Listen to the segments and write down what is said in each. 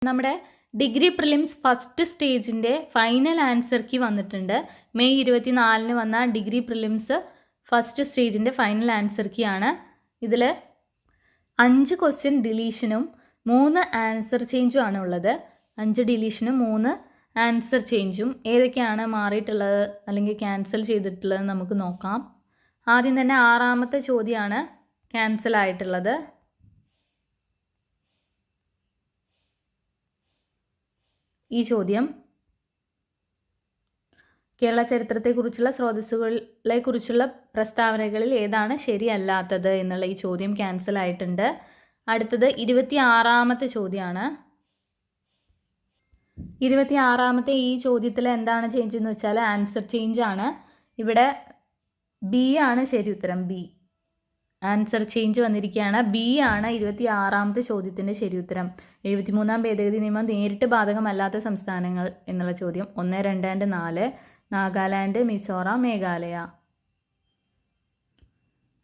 നമ്മുടെ degree prelims first സ്റ്റേജിൻ്റെ final answer key വന്നിട്ടുണ്ട്. മെയ് 24 വന്ന ഡിഗ്രി പ്രിലിംസ് ഫസ്റ്റ് സ്റ്റേജിൻ്റെ ഫൈനൽ ആൻസർ കീ ആണ്. ഇതിൽ 5 ക്വസ്റ്റ്യൻ ഡിലീഷനും 3 ആൻസർ ചേഞ്ചും ആണ് ഉള്ളത്. 5 ഡിലീഷനും 3 ആൻസർ ചേഞ്ചും. ഏതൊക്കെയാണ് മാറിയിട്ടുള്ളത് അല്ലെങ്കിൽ ക്യാൻസൽ ചെയ്തിട്ടുള്ളത് നമുക്ക് നോക്കാം. ആദ്യം തന്നെ 6ാമത്തെ ചോദ്യമാണ് ക്യാൻസൽ ആയിട്ടുള്ളത്. ഈ ചോദ്യം കേരള ചരിത്രത്തെക്കുറിച്ചുള്ള സ്രോതസ്സുകളെക്കുറിച്ചുള്ള പ്രസ്താവനകളിൽ ഏതാണ് ശരിയല്ലാത്തത് എന്നുള്ള ഈ ചോദ്യം ക്യാൻസൽ ആയിട്ടുണ്ട്. അടുത്തത് 26ാമത്തെ ചോദ്യമാണ്. 26ാമത്തെ ഈ ചോദ്യത്തിൽ എന്താണ് ചേഞ്ച് എന്ന് വെച്ചാൽ ആൻസർ ചേഞ്ച് ആണ്. ഇവിടെ ബി ആണ് ശരി ഉത്തരം. ബി ആൻസർ ചേഞ്ച് വന്നിരിക്കുകയാണ്. ബി ആണ് 26ാമത്തെ ചോദ്യത്തിൻ്റെ ശരി ഉത്തരം. 73ാം ഭേദഗതി നിയമം നേരിട്ട് ബാധകമല്ലാത്ത സംസ്ഥാനങ്ങൾ എന്നുള്ള ചോദ്യം 1, 2 ആൻഡ് 4 നാഗാലാൻഡ്, മിസോറാം, മേഘാലയ.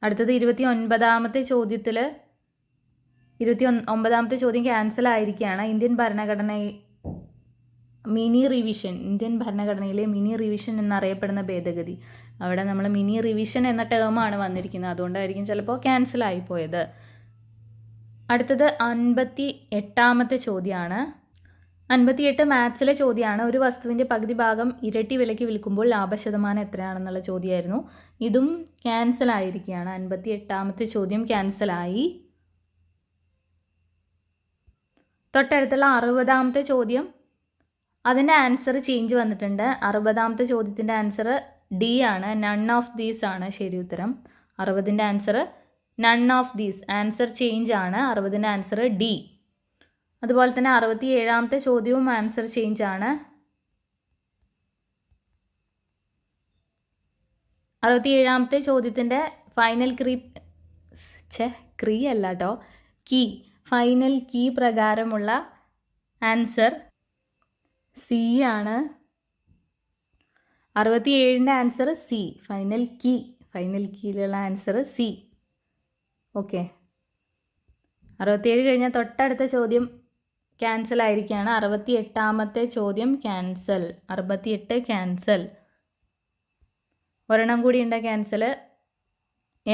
അടുത്തത് 29ാമത്തെ ചോദ്യത്തിൽ 29ാമത്തെ ചോദ്യം ക്യാൻസൽ ആയിരിക്കുകയാണ്. ഇന്ത്യൻ ഭരണഘടനയിലെ മിനി റിവിഷൻ എന്നറിയപ്പെടുന്ന ഭേദഗതി. അവിടെ നമ്മൾ മിനി റിവിഷൻ എന്ന ടേമാണ് വന്നിരിക്കുന്നത്. അതുകൊണ്ടായിരിക്കും ചിലപ്പോൾ ക്യാൻസൽ ആയിപ്പോയത്. അടുത്തത് 58ാമത്തെ ചോദ്യമാണ്. 58 മാത്സിലെ ചോദ്യമാണ്. ഒരു വസ്തുവിൻ്റെ പകുതി ഭാഗം ഇരട്ടി വിലയ്ക്ക് വിൽക്കുമ്പോൾ ലാഭശതമാനം എത്രയാണെന്നുള്ള ചോദ്യമായിരുന്നു. ഇതും ക്യാൻസൽ ആയിരിക്കുകയാണ്. 58ാമത്തെ ചോദ്യം ക്യാൻസലായി. തൊട്ടടുത്തുള്ള 60ാമത്തെ ചോദ്യം, അതിൻ്റെ ആൻസർ ചേഞ്ച് വന്നിട്ടുണ്ട്. 60ാമത്തെ ചോദ്യത്തിൻ്റെ ആൻസർ ഡി ആണ്. നൺ ഓഫ് ദീസ് ആണ് ശരി ഉത്തരം. 60ൻ്റെ answer none of these. Answer change ആണ്. 60ൻ്റെ ആൻസർ ഡി. അതുപോലെ തന്നെ 67ാമത്തെ ചോദ്യവും ആൻസർ ചേഞ്ച് ആണ്. 67ാമത്തെ ചോദ്യത്തിൻ്റെ ഫൈനൽ ഫൈനൽ കീ പ്രകാരമുള്ള ആൻസർ സി ആണ്. 67ൻ്റെ ആൻസർ സി. ഫൈനൽ കീയിലുള്ള ആൻസർ സി. ഓക്കെ, 67 കഴിഞ്ഞാൽ തൊട്ടടുത്ത ചോദ്യം ക്യാൻസൽ ആയിരിക്കുകയാണ്. 68ാമത്തെ ചോദ്യം ക്യാൻസൽ. 68 ക്യാൻസൽ. ഒരെണ്ണം കൂടി ഉണ്ട് ക്യാൻസൽ.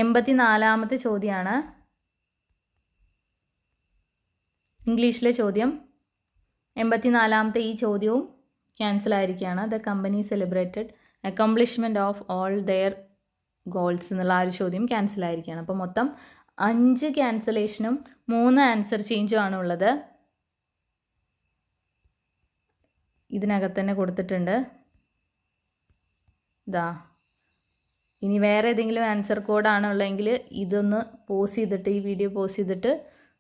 84ാമത്തെ ചോദ്യമാണ്. ഇംഗ്ലീഷിലെ ചോദ്യം 84ാമത്തെ ഈ ചോദ്യവും ക്യാൻസൽ ആയിരിക്കുകയാണ്. The company celebrated accomplishment of all their goals എന്നുള്ള ആ ഒരു ചോദ്യം ക്യാൻസൽ ആയിരിക്കുകയാണ്. അപ്പോൾ മൊത്തം 5 ക്യാൻസലേഷനും 3 ആൻസർ ചേഞ്ചും ആണ് ഉള്ളത്. ഇതിനകത്ത് തന്നെ കൊടുത്തിട്ടുണ്ട്. ഇനി വേറെ ഏതെങ്കിലും ആൻസർ കോഡാണ് ഉള്ളതെങ്കിൽ ഇതൊന്ന് ഈ വീഡിയോ പോസ് ചെയ്തിട്ട്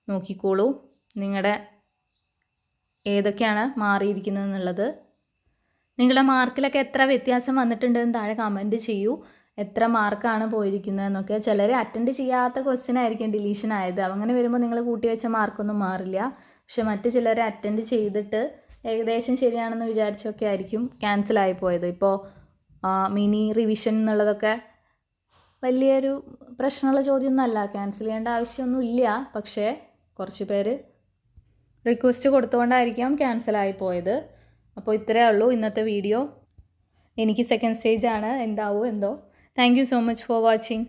നോക്കിക്കോളൂ. നിങ്ങളുടെ ഏതൊക്കെയാണ് മാറിയിരിക്കുന്നത് എന്നുള്ളത്. നിങ്ങളുടെ മാർക്കിലൊക്കെ എത്ര വ്യത്യാസം വന്നിട്ടുണ്ടെന്ന് താഴെ കമൻറ്റ് ചെയ്യൂ. എത്ര മാർക്കാണ് പോയിരിക്കുന്നതെന്നൊക്കെ. ചിലർ അറ്റൻഡ് ചെയ്യാത്ത ക്വസ്റ്റ്യൻ ആയിരിക്കും ഡിലീഷൻ ആയത്. അങ്ങനെ വരുമ്പോൾ നിങ്ങൾ കൂട്ടി വെച്ച മാർക്കൊന്നും മാറില്ല. പക്ഷെ മറ്റു ചിലർ അറ്റൻഡ് ചെയ്തിട്ട് ഏകദേശം ശരിയാണെന്ന് വിചാരിച്ചൊക്കെ ആയിരിക്കും ക്യാൻസൽ ആയിപ്പോയത്. ഇപ്പോൾ മിനി റിവിഷൻ എന്നുള്ളതൊക്കെ വലിയൊരു പ്രശ്നമുള്ള ചോദ്യമൊന്നുമല്ല. ക്യാൻസൽ ചെയ്യേണ്ട ആവശ്യമൊന്നുമില്ല. പക്ഷേ കുറച്ച് പേര് റിക്വസ്റ്റ് കൊടുത്തുകൊണ്ടായിരിക്കാം ക്യാൻസൽ ആയിപ്പോയത്. അപ്പോൾ ഇത്രയേ ഉള്ളൂ ഇന്നത്തെ വീഡിയോ. എനിക്ക് സെക്കൻഡ് സ്റ്റേജ് ആണ്. എന്താവോ എന്തോ. Thank you so much for watching.